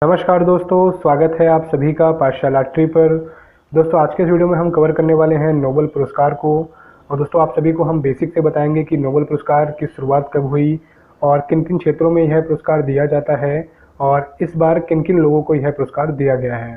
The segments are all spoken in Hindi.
नमस्कार दोस्तों, स्वागत है आप सभी का पाठशाला ट्री पर। दोस्तों आज के इस वीडियो में हम कवर करने वाले हैं नोबेल पुरस्कार को। और दोस्तों आप सभी को हम बेसिक से बताएंगे कि नोबेल पुरस्कार की शुरुआत कब हुई और किन किन क्षेत्रों में यह पुरस्कार दिया जाता है और इस बार किन किन लोगों को यह पुरस्कार दिया गया है।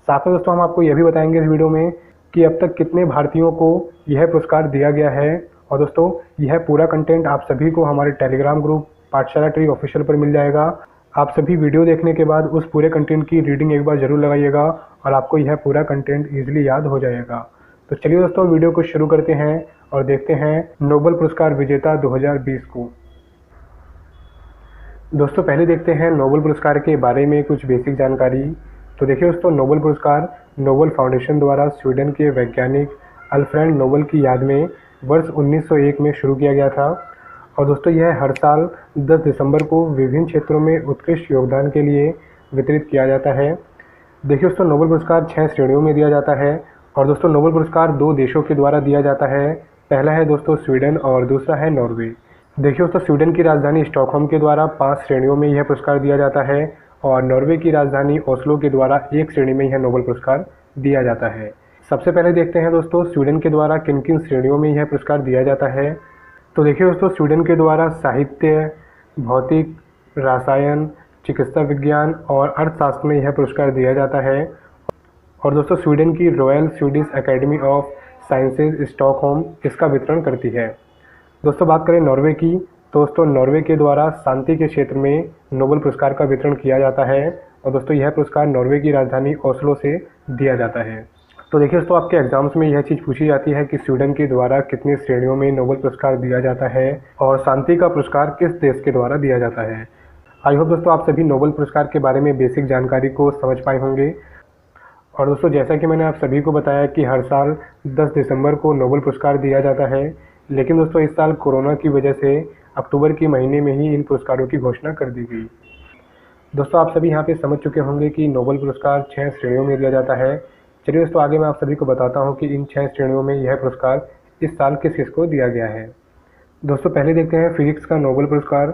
साथ में दोस्तों हम आपको यह भी बताएंगे इस वीडियो में कि अब तक कितने भारतीयों को यह पुरस्कार दिया गया है। और दोस्तों यह पूरा कंटेंट आप सभी को हमारे टेलीग्राम ग्रुप पाठशाला ट्री ऑफिशियल पर मिल जाएगा। आप सभी वीडियो देखने के बाद उस पूरे कंटेंट की रीडिंग एक बार ज़रूर लगाइएगा और आपको यह पूरा कंटेंट ईजिली याद हो जाएगा। तो चलिए दोस्तों वीडियो को शुरू करते हैं और देखते हैं नोबेल पुरस्कार विजेता 2020 को। दोस्तों पहले देखते हैं नोबेल पुरस्कार के बारे में कुछ बेसिक जानकारी। तो देखिए दोस्तों, नोबेल पुरस्कार नोबेल फाउंडेशन द्वारा स्वीडन के वैज्ञानिक अल्फ्रेड नोबेल की याद में वर्ष 1901 में शुरू किया गया था। और दोस्तों यह हर साल 10 दिसंबर को विभिन्न क्षेत्रों में उत्कृष्ट योगदान के लिए वितरित किया जाता है। देखिए दोस्तों, नोबेल पुरस्कार 6 श्रेणियों में दिया जाता है। और दोस्तों नोबेल पुरस्कार 2 देशों के द्वारा दिया जाता है। पहला है दोस्तों स्वीडन और दूसरा है नॉर्वे। देखिए दोस्तों, स्वीडन की राजधानी स्टॉकहोम के द्वारा 5 श्रेणियों में यह पुरस्कार दिया जाता है और नॉर्वे की राजधानी ओस्लो के द्वारा 1 श्रेणी में यह नोबेल पुरस्कार दिया जाता है। सबसे पहले देखते हैं दोस्तों स्वीडन के द्वारा किन किन श्रेणियों में यह पुरस्कार दिया जाता है। तो देखिए दोस्तों, स्वीडन के द्वारा साहित्य, भौतिक, रसायन, चिकित्सा विज्ञान और अर्थशास्त्र में यह पुरस्कार दिया जाता है। और दोस्तों स्वीडन की royal Swedish academy of sciences Stockholm इसका वितरण करती है। दोस्तों बात करें नॉर्वे की, तो दोस्तों नॉर्वे के द्वारा शांति के क्षेत्र में नोबेल पुरस्कार का वितरण किया जाता है। और दोस्तों यह पुरस्कार नॉर्वे की राजधानी ओस्लो से दिया जाता है। तो देखिए दोस्तों, आपके एग्जाम्स में यह चीज़ पूछी जाती है कि स्वीडन के द्वारा कितनी श्रेणियों में नोबेल पुरस्कार दिया जाता है और शांति का पुरस्कार किस देश के द्वारा दिया जाता है। आई होप दोस्तों आप सभी नोबेल पुरस्कार के बारे में बेसिक जानकारी को समझ पाए होंगे। और दोस्तों जैसा कि मैंने आप सभी को बताया कि हर साल 10 दिसंबर को नोबेल पुरस्कार दिया जाता है, लेकिन दोस्तों इस साल कोरोना की वजह से अक्टूबर के महीने में ही इन पुरस्कारों की घोषणा कर दी गई। दोस्तों आप सभी यहाँ पे समझ चुके होंगे कि नोबेल पुरस्कार 6 श्रेणियों में दिया जाता है। चलिए दोस्तों आगे मैं आप सभी को बताता हूँ कि इन 6 श्रेणियों में यह पुरस्कार इस साल किस किस को दिया गया है। दोस्तों पहले देखते हैं फिजिक्स का नोबेल पुरस्कार।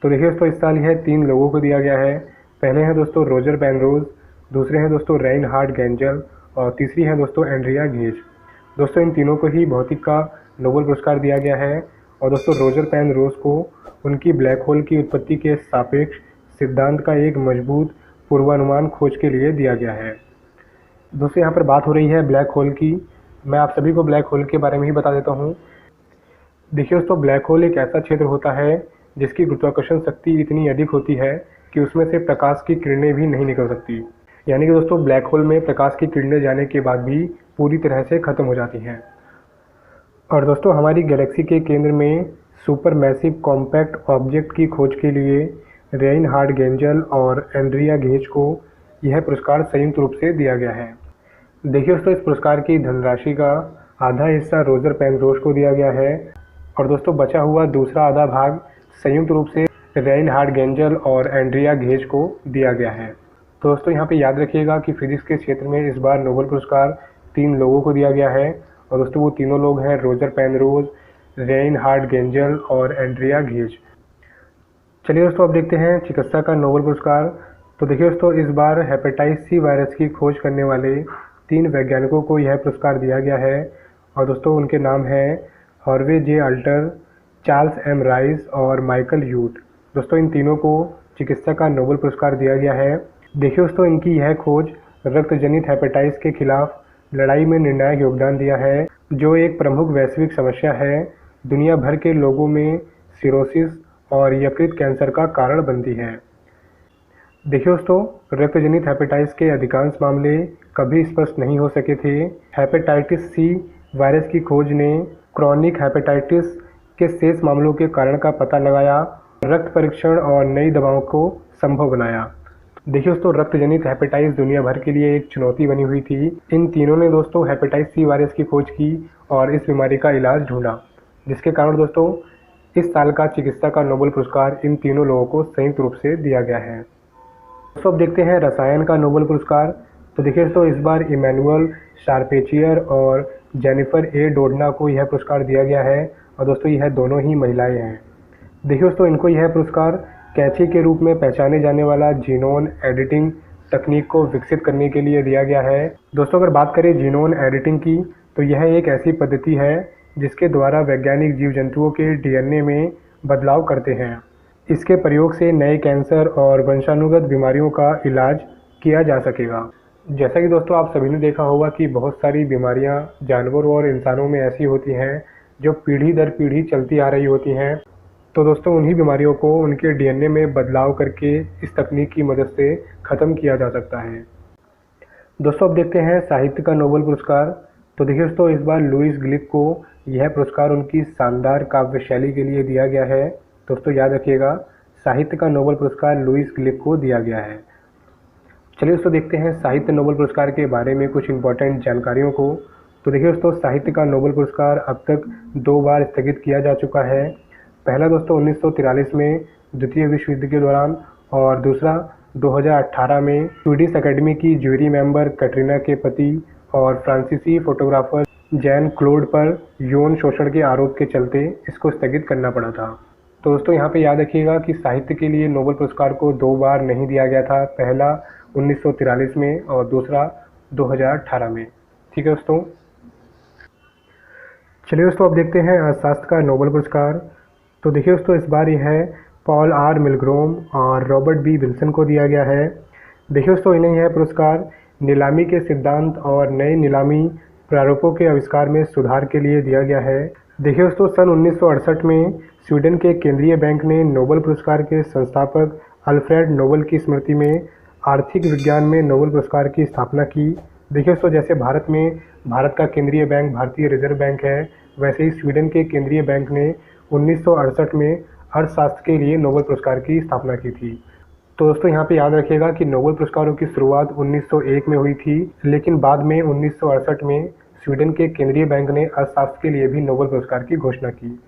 तो देखिए दोस्तों इस साल यह 3 लोगों को दिया गया है। पहले हैं दोस्तों रोजर पेनरोज, दूसरे हैं दोस्तों रेनहार्ड गेंजल और तीसरी है दोस्तों एंड्रिया गेज। दोस्तों इन तीनों को ही भौतिक का नोबेल पुरस्कार दिया गया है। और दोस्तों रोजर पेनरोज को उनकी ब्लैक होल की उत्पत्ति के सापेक्ष सिद्धांत का एक मजबूत पूर्वानुमान खोज के लिए दिया गया है। दोस्तों यहाँ पर बात हो रही है ब्लैक होल की। मैं आप सभी को ब्लैक होल के बारे में ही बता देता हूँ। देखिए दोस्तों, ब्लैक होल एक ऐसा क्षेत्र होता है जिसकी गुरुत्वाकर्षण शक्ति इतनी अधिक होती है कि उसमें से प्रकाश की किरणें भी नहीं निकल सकती। यानी कि दोस्तों ब्लैक होल में प्रकाश की किरणें जाने के बाद भी पूरी तरह से ख़त्म हो जाती हैं। और दोस्तों हमारी गैलेक्सी के केंद्र में सुपर मैसिव कॉम्पैक्ट ऑब्जेक्ट की खोज के लिए रेनहार्ड गेंजल और एंड्रिया गेज को यह पुरस्कार संयुक्त रूप से दिया गया है। देखिए दोस्तों इस पुरस्कार की धनराशि का आधा हिस्सा रोजर पेनरोज को दिया गया है और दोस्तों बचा हुआ दूसरा आधा भाग संयुक्त रूप से रेनहार्ड गेंजल और एंड्रिया गेज को दिया गया है। तो दोस्तों यहाँ पे याद रखिएगा कि फिजिक्स के क्षेत्र में इस बार नोबेल पुरस्कार 3 लोगों को दिया गया है। और दोस्तों वो तीनों लोग हैं रोजर पेनरोज, रेनहार्ड गेंजल और एंड्रिया गेज। चलिए दोस्तों अब देखते हैं चिकित्सा का नोबेल पुरस्कार। तो देखिए दोस्तों इस बार हेपेटाइटिस सी वायरस की खोज करने वाले 3 वैज्ञानिकों को यह पुरस्कार दिया गया है। और दोस्तों उनके नाम हैं हार्वे जे अल्टर, चार्ल्स एम राइस और माइकल ह्यूट। दोस्तों इन तीनों को चिकित्सा का नोबेल पुरस्कार दिया गया है। देखिए दोस्तों इनकी यह खोज रक्त जनित हेपेटाइटिस के खिलाफ लड़ाई में निर्णायक योगदान दिया है, जो एक प्रमुख वैश्विक समस्या है। दुनिया भर के लोगों में सिरोसिस और यकृत कैंसर का कारण बनती है। देखिए दोस्तों रक्त जनित हेपेटाइटिस के अधिकांश मामले कभी स्पष्ट नहीं हो सके थे। हेपेटाइटिस सी वायरस की खोज ने क्रॉनिक हेपेटाइटिस के शेष मामलों के कारण का पता लगाया, रक्त परीक्षण और नई दवाओं को संभव बनाया। देखिए दोस्तों रक्त जनित हेपेटाइटिस दुनिया भर के लिए एक चुनौती बनी हुई थी। इन तीनों ने दोस्तों हेपेटाइटिस सी वायरस की खोज की और इस बीमारी का इलाज ढूंढा, जिसके कारण दोस्तों इस साल का चिकित्सा का नोबेल पुरस्कार इन तीनों लोगों को संयुक्त रूप से दिया गया है। दोस्तों अब देखते हैं रसायन का नोबेल पुरस्कार। तो देखिए दोस्तों इस बार इमैनुअल शार्पेचियर और जेनिफर ए डोडना को यह पुरस्कार दिया गया है। और दोस्तों यह दोनों ही महिलाएं हैं। देखिए दोस्तों इनको यह पुरस्कार कैची के रूप में पहचाने जाने वाला जीनोम एडिटिंग तकनीक को विकसित करने के लिए दिया गया है। दोस्तों अगर बात करें जीनोम एडिटिंग की, तो यह एक ऐसी पद्धति है जिसके द्वारा वैज्ञानिक जीव जंतुओं के डीएनए में बदलाव करते हैं। इसके प्रयोग से नए कैंसर और वंशानुगत बीमारियों का इलाज किया जा सकेगा। जैसा कि दोस्तों आप सभी ने देखा होगा कि बहुत सारी बीमारियां जानवरों और इंसानों में ऐसी होती हैं जो पीढ़ी दर पीढ़ी चलती आ रही होती हैं। तो दोस्तों उन्हीं बीमारियों को उनके डीएनए में बदलाव करके इस तकनीक की मदद से ख़त्म किया जा सकता है। दोस्तों अब देखते हैं साहित्य का नोबेल पुरस्कार। तो देखिए दोस्तों इस बार लुईस ग्लिक को यह पुरस्कार उनकी शानदार काव्य शैली के लिए दिया गया है। दोस्तों याद रखिएगा, साहित्य का नोबेल पुरस्कार लुईस ग्लिक को दिया गया है। चलिए दोस्तों देखते हैं साहित्य नोबेल पुरस्कार के बारे में कुछ इंपॉर्टेंट जानकारियों को। तो देखिए दोस्तों साहित्य का नोबेल पुरस्कार अब तक 2 बार स्थगित किया जा चुका है। पहला दोस्तों 1943 में द्वितीय विश्व युद्ध के दौरान, और दूसरा 2018 में स्वीडिश अकेडमी की जूरी मेंबर कैटरीना के पति और फ्रांसीसी फोटोग्राफर जैन क्लोड पर यौन शोषण के आरोप के चलते इसको स्थगित करना पड़ा था। तो दोस्तों यहाँ पे याद रखिएगा कि साहित्य के लिए नोबेल पुरस्कार को 2 बार नहीं दिया गया था, पहला 1943 में और दूसरा 2018 में। ठीक है दोस्तों। चलिए दोस्तों अब देखते हैं अर्थशास्त्र का नोबेल पुरस्कार। तो देखिए दोस्तों इस बार यह पॉल आर मिलग्रोम और रॉबर्ट बी विल्सन को दिया गया है। देखिए दोस्तों इन्हें यह पुरस्कार नीलामी के सिद्धांत और नए नीलामी प्रारूपों के आविष्कार में सुधार के लिए दिया गया है। देखिए दोस्तों सन 1968 में स्वीडन के केंद्रीय बैंक ने नोबेल पुरस्कार के संस्थापक अल्फ्रेड नोबेल की स्मृति में आर्थिक विज्ञान में नोबेल पुरस्कार की स्थापना की। देखिए दोस्तों जैसे भारत में भारत का केंद्रीय बैंक भारतीय रिजर्व बैंक है, वैसे ही स्वीडन के केंद्रीय बैंक ने 1968 में अर्थशास्त्र के लिए नोबेल पुरस्कार की स्थापना की थी। तो दोस्तों यहाँ पे याद रखिएगा कि नोबेल पुरस्कारों की शुरुआत 1901 में हुई थी, लेकिन बाद में 1968 में स्वीडन के केंद्रीय बैंक ने अर्थशास्त्र के लिए भी नोबेल पुरस्कार की घोषणा की।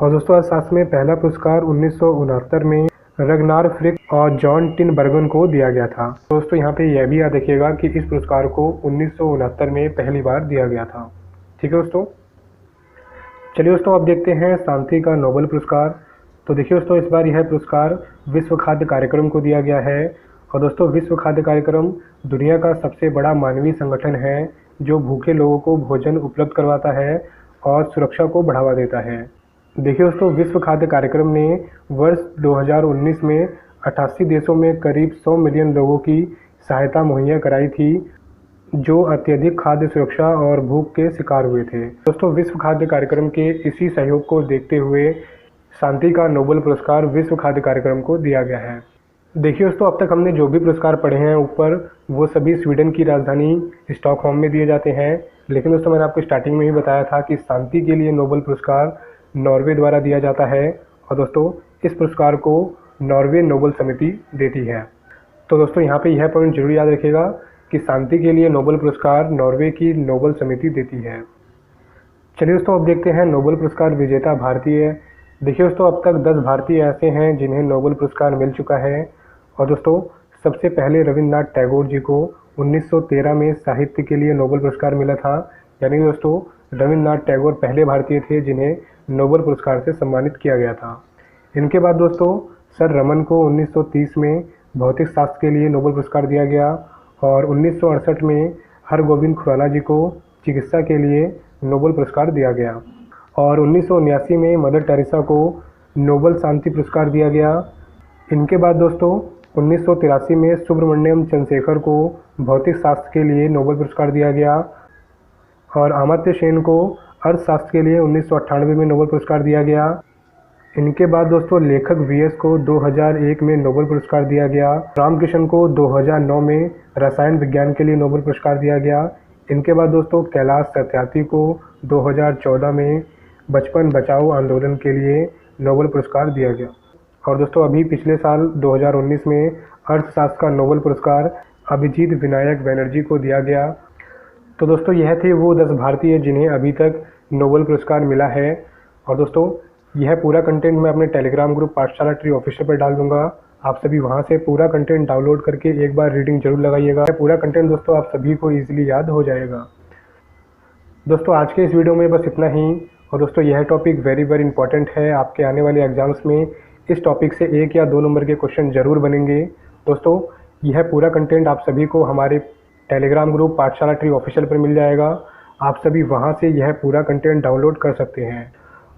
और दोस्तों अर्थशास्त्र में पहला पुरस्कार 1969 में रगनार फ्रिक और जॉन टिनबर्गन को दिया गया था। दोस्तों यहाँ पे यह भी याद रखिएगा कि इस पुरस्कार को 1969 में पहली बार दिया गया था। ठीक है दोस्तों। चलिए दोस्तों अब देखते हैं शांति का नोबेल पुरस्कार। तो देखिए दोस्तों इस बार यह पुरस्कार विश्व खाद्य कार्यक्रम को दिया गया है। और दोस्तों विश्व खाद्य कार्यक्रम दुनिया का सबसे बड़ा मानवीय संगठन है जो भूखे लोगों को भोजन उपलब्ध करवाता है और सुरक्षा को बढ़ावा देता है। देखिए दोस्तों विश्व खाद्य कार्यक्रम ने वर्ष 2019 में 88 देशों में करीब 100 मिलियन लोगों की सहायता मुहैया कराई थी जो अत्यधिक खाद्य सुरक्षा और भूख के शिकार हुए थे। दोस्तों विश्व खाद्य कार्यक्रम के इसी सहयोग को देखते हुए शांति का नोबेल पुरस्कार विश्व खाद्य कार्यक्रम को दिया गया है। देखिए दोस्तों अब तक हमने जो भी पुरस्कार पढ़े हैं ऊपर, वो सभी स्वीडन की राजधानी स्टॉकहोम में दिए जाते हैं। लेकिन दोस्तों मैंने आपको स्टार्टिंग में ही बताया था कि शांति के लिए नोबेल पुरस्कार नॉर्वे द्वारा दिया जाता है। और दोस्तों इस पुरस्कार को नॉर्वे नोबेल समिति देती है। तो दोस्तों यहाँ पे यह पॉइंट जरूर याद रखिएगा कि शांति के लिए नोबेल पुरस्कार नॉर्वे की नोबेल समिति देती है। चलिए दोस्तों अब देखते हैं नोबेल पुरस्कार विजेता भारतीय। देखिए दोस्तों अब तक 10 भारतीय ऐसे हैं जिन्हें नोबेल पुरस्कार मिल चुका है। और दोस्तों सबसे पहले रविन्द्रनाथ टैगोर जी को 1913 में साहित्य के लिए नोबेल पुरस्कार मिला था। यानी दोस्तों रविन्द्रनाथ टैगोर पहले भारतीय थे जिन्हें नोबेल पुरस्कार से सम्मानित किया गया था। इनके बाद दोस्तों सर रमन को 1930 में भौतिक शास्त्र के लिए नोबेल पुरस्कार दिया गया और 1968 में हरगोविंद खुराना जी को चिकित्सा के लिए नोबेल पुरस्कार दिया गया और 1979 में मदर टेरेसा को नोबेल शांति पुरस्कार दिया गया। इनके बाद दोस्तों 1983 में सुब्रमण्यम चंद्रशेखर को भौतिक शास्त्र के लिए नोबेल पुरस्कार दिया गया और अमर्त्य सेन को अर्थशास्त्र के लिए 1998 में नोबेल पुरस्कार दिया गया। इनके बाद दोस्तों लेखक वीएस को 2001 में नोबेल पुरस्कार दिया गया। रामकृष्ण को 2009 में रसायन विज्ञान के लिए नोबेल पुरस्कार दिया गया। इनके बाद दोस्तों कैलाश सत्यार्थी को 2014 में बचपन बचाओ आंदोलन के लिए नोबेल पुरस्कार दिया गया। और दोस्तों अभी पिछले साल 2019 में अर्थशास्त्र का नोबेल पुरस्कार अभिजीत विनायक बैनर्जी को दिया गया। तो दोस्तों यह थे वो 10 भारतीय जिन्हें अभी तक नोबेल पुरस्कार मिला है। और दोस्तों यह पूरा कंटेंट मैं अपने टेलीग्राम ग्रुप पाठशाला ट्री ऑफिशियल पर डाल दूंगा। आप सभी वहां से पूरा कंटेंट डाउनलोड करके एक बार रीडिंग जरूर लगाइएगा। पूरा कंटेंट दोस्तों आप सभी को ईजिली याद हो जाएगा। दोस्तों आज के इस वीडियो में बस इतना ही। और दोस्तों यह टॉपिक वेरी इंपॉर्टेंट है, आपके आने वाले एग्जाम्स में इस टॉपिक से 1 या 2 नंबर के क्वेश्चन ज़रूर बनेंगे। दोस्तों, यह पूरा कंटेंट आप सभी को हमारे टेलीग्राम ग्रुप पाठशाला ट्री ऑफिशियल पर मिल जाएगा। आप सभी वहां से यह पूरा कंटेंट डाउनलोड कर सकते हैं।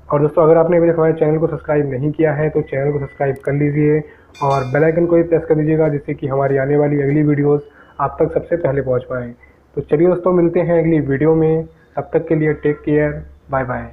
और दोस्तों, अगर आपने अभी तक हमारे चैनल को सब्सक्राइब नहीं किया है तो चैनल को सब्सक्राइब कर लीजिए और बेल आइकन को भी प्रेस कर दीजिएगा, जिससे कि हमारी आने वाली अगली वीडियोस आप तक सबसे पहले पहुंच पाएँ। तो चलिए दोस्तों, मिलते हैं अगली वीडियो में। तब तक के लिए टेक केयर, बाय बाय।